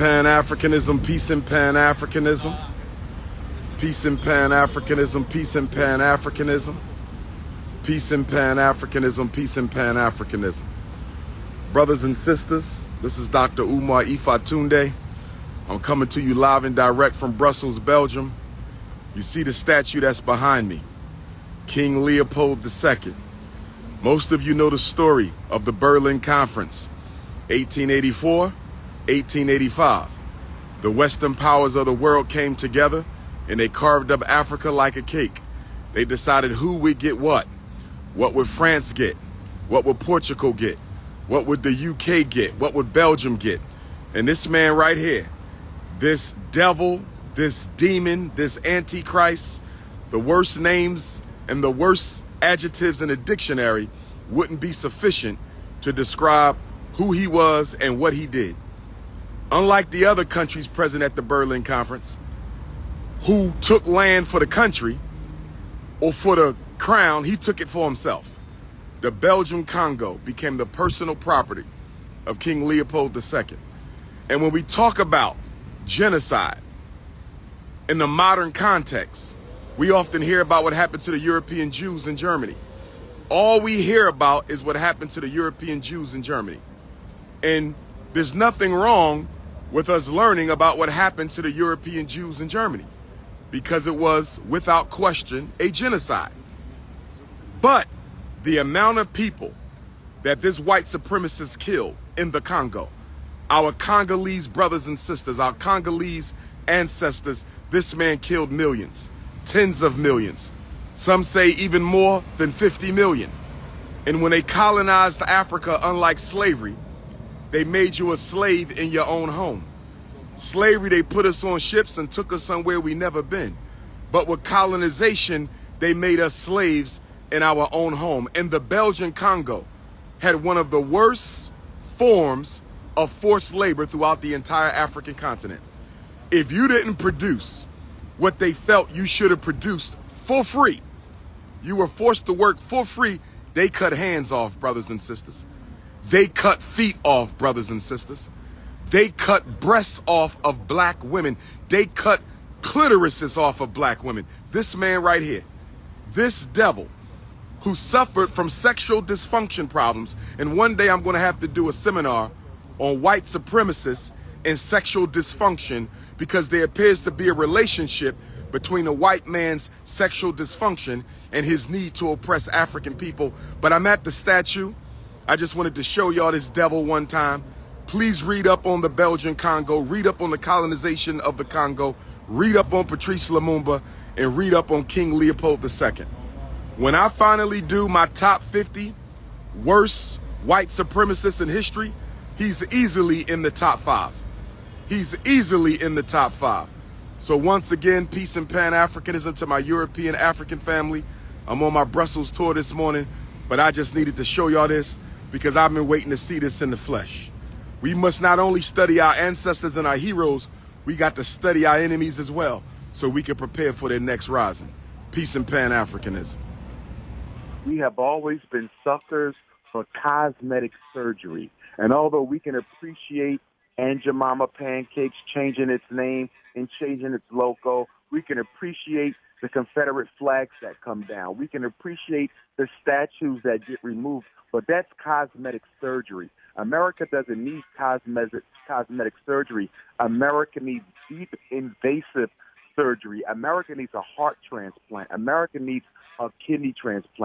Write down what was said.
Pan-Africanism, peace and Pan-Africanism. Peace and Pan-Africanism, peace and Pan-Africanism. Peace and Pan-Africanism, peace and Pan-Africanism. Brothers and sisters, this is Dr.Umar Ifatunde. I'm coming to you live and direct from Brussels, Belgium. You see the statue that's behind me, King Leopold II. Most of you know the story of the Berlin Conference, 1884, 1885. The Western powers of the world came together and they carved up Africa like a cake. They decided who would get what. What would France get? What would Portugal get? What would the UK get? What would Belgium get? And this man right here, this devil, this demon, this antichrist, the worst names and the worst adjectives in a dictionary wouldn't be sufficient to describe who he was and what he did. Unlike the other countries present at the Berlin Conference, who took land for the country or for the crown, he took it for himself. The Belgian Congo became the personal property of King Leopold II. And when we talk about genocide in the modern context, we often hear about what happened to the European Jews in Germany. All we hear about is what happened to the European Jews in Germany. And there's nothing wrong with us learning about what happened to the European Jews in Germany, because it was, without question, a genocide. But the amount of people that this white supremacist killed in the Congo, our Congolese brothers and sisters, our Congolese ancestors, this man killed millions, tens of millions. Some say even more than 50 million. And when they colonized Africa, unlike slavery, they made you a slave in your own home. Slavery, they put us on ships and took us somewhere we never been. But with colonization, they made us slaves in our own home. And the Belgian Congo had one of the worst forms of forced labor throughout the entire African continent. If you didn't produce what they felt you should have produced for free, you were forced to work for free, they cut hands off, brothers and sisters. They cut feet off, brothers and sisters. They cut breasts off of black women. They cut clitorises off of black women. This man right here, this devil who suffered from sexual dysfunction problems, and one day I'm going to have to do a seminar on white supremacists and sexual dysfunction, because there appears to be a relationship between a white man's sexual dysfunction and his need to oppress African people. But I'm at the statue. I just wanted to show y'all this devil one time. Please read up on the Belgian Congo, read up on the colonization of the Congo, read up on Patrice Lumumba, and read up on King Leopold II. When I finally do my top 50 worst white supremacists in history, he's easily in the top 5. He's easily in the top 5. So once again, peace and Pan-Africanism to my European African family. I'm on my Brussels tour this morning, but I just needed to show y'all this because I've been waiting to see this in the flesh. We must not only study our ancestors and our heroes, we got to study our enemies as well, so we can prepare for their next rising. Peace and Pan-Africanism. We have always been suckers for cosmetic surgery. And although we can appreciate Aunt Jemima Pancakes changing its name and changing its logo, we can appreciate the Confederate flags that come down. We can appreciate the statues that get removed, but that's cosmetic surgery. America doesn't need cosmetic surgery. America needs deep, invasive surgery. America needs a heart transplant. America needs a kidney transplant.